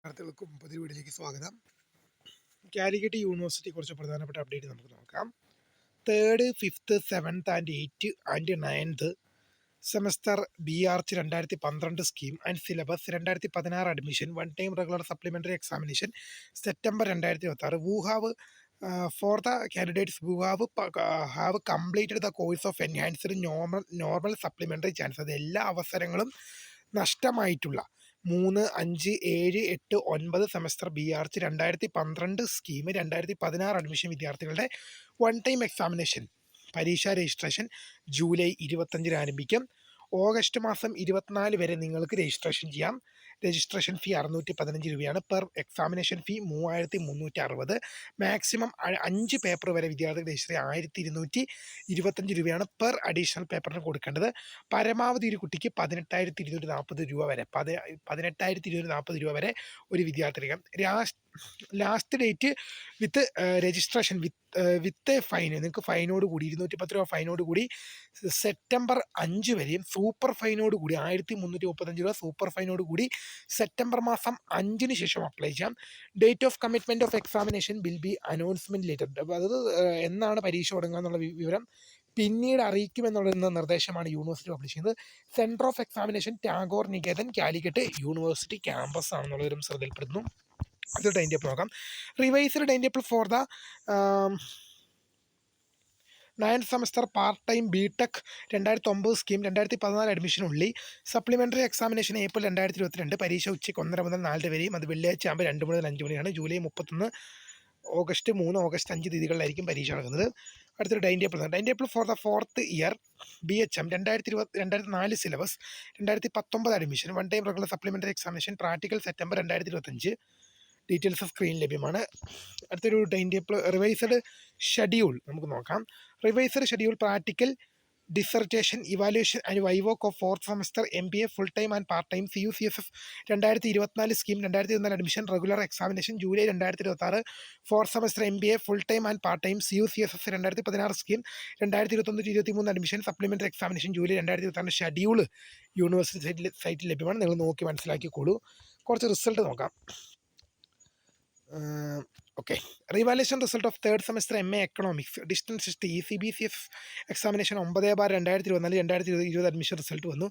വിദ്യാർത്ഥികൾക്കും പുതിയ വീഡിയോയിലേക്ക് സ്വാഗതം. കാലിക്കറ്റ് യൂണിവേഴ്സിറ്റി കുറച്ച് പ്രധാനപ്പെട്ട അപ്ഡേറ്റ് നമുക്ക് നോക്കാം. 3rd, 5th, 7th and 8th and 9th semester BArch 2012 scheme and syllabus 2016 admission one time regular supplementary examination September 2026. who have for the candidates who have completed the course of enhanced normal supplementary chance, അത് എല്ലാ അവസരങ്ങളും നഷ്ടമായിട്ടുള്ള 3, 5, 7, 8, 9 semester BArch 2012 scheme 2016 admission വിദ്യാർത്ഥികളുടെ one time examination പരീക്ഷാ registration July 25 ആരംഭിക്കും. August മാസം 24 വരെ നിങ്ങൾക്ക് registration ചെയ്യാം. രജിസ്ട്രേഷൻ ഫീ 615 രൂപയാണ്. പെർ എക്സാമിനേഷൻ ഫീ 3360. മാക്സിമം 5 പേപ്പർ വരെ വിദ്യാർത്ഥികൾ രജിസ്റ്റർ 1225 രൂപയാണ് പെർ അഡീഷണൽ പേപ്പറിന് കൊടുക്കേണ്ടത്. പരമാവധി ഒരു കുട്ടിക്ക് 18,240 രൂപ വരെ 18,240 രൂപ വരെ ഒരു വിദ്യാർത്ഥിക്ക്. Last date with registration with fine, നിങ്ങൾക്ക് ഫൈനോട് കൂടി 210 രൂപ ഫൈനോട് കൂടി സെപ്റ്റംബർ 5 വരെയും, സൂപ്പർ ഫൈനോട് കൂടി 1335 രൂപ സൂപ്പർ ഫൈനോട് കൂടി സെപ്റ്റംബർ മാസം 5-ന് ശേഷം അപ്ലൈ ചെയ്യാം. Date of commitment of examination will be announcement later. അതായത് എന്നാണ് പരീക്ഷ തുടങ്ങുക എന്നുള്ള വിവരം പിന്നീട് അറിയിക്കുമെന്നുള്ള നിർദ്ദേശമാണ് യൂണിവേഴ്സിറ്റി പബ്ലിഷ് ചെയ്യുന്നത്. Centre of examination Tagore Niketan Calicut university campus ആണെന്നുള്ളവരും ശ്രദ്ധയിൽപ്പെടുന്നു. അത് ടൈം ടേബിൾ നോക്കാം. Revised time table for the 9th semester part time BTech 2009 scheme 2014 admission ഉള്ളി. Supplementary examination April 2022. പരീക്ഷ ഉച്ചയ്ക്ക് 1:30 മുതൽ 4 വരെയും. അത് വെള്ളിയാഴ്ച ആകുമ്പോൾ 2 മുതൽ 5 മണിയാണ്. ജൂലൈ 31, ഓഗസ്റ്റ് 3, ഓഗസ്റ്റ് 5 തീയതികളിലായിരിക്കും പരീക്ഷ നടക്കുന്നത്. അടുത്തൊരു time table for the 4th year BHM 2004 syllabus 2019 admission one time regular supplementary examination practical September 2025. Details screen ലഭ്യമാണ്. അടുത്തൊരു ടൈം ടേബിൾ റിവൈസ്ഡ് ഷെഡ്യൂൾ നമുക്ക് നോക്കാം. Revised schedule practical dissertation evaluation and വൈവോക്ക് of 4th semester MBA full time and part time CUCSF 2024 scheme 2024 admission regular examination July 2026. 4th semester MBA full time and part time CUCSF 2016 scheme 2021-23 admission supplementary examination July 2026 schedule university സൈറ്റിൽ ലഭ്യമാണ്. നിങ്ങൾ നോക്കി മനസ്സിലാക്കിക്കോളൂ. കുറച്ച് result നോക്കാം. Okay, revaluation result of 3rd semester MA economics distance test ECBCS examination 9/6/2024 2020 admission result വന്നു.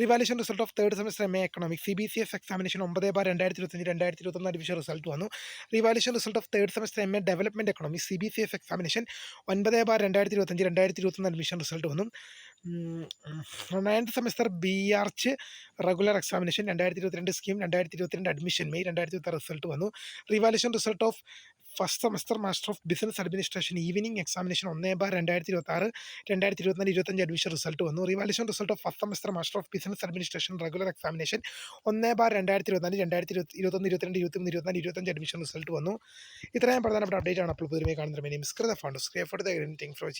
Revaluation result of 3rd semester MA economics CBCS examination 9/6/2025 2021 admission result വന്നു. Revaluation result of 3rd semester MA development economics CBCS examination 9/6/2025 2021 admission result വന്നു. 9th semester BArch regular examination 2022 scheme 2022 admission May 2026 result വന്നു. Revaluation result of first semester master of business administration evening examination 1/2026 2024-25 admission result വന്നു. Revaluation result of first semester master of business administration regular examination 1/2024 2021-23 admission result വന്നു. ഇത്രയും പ്രധാനപ്പെട്ട update ആണ് അപ്പോൾ പുതുമയെ കാണുന്നത്. മിസ്കൃത fund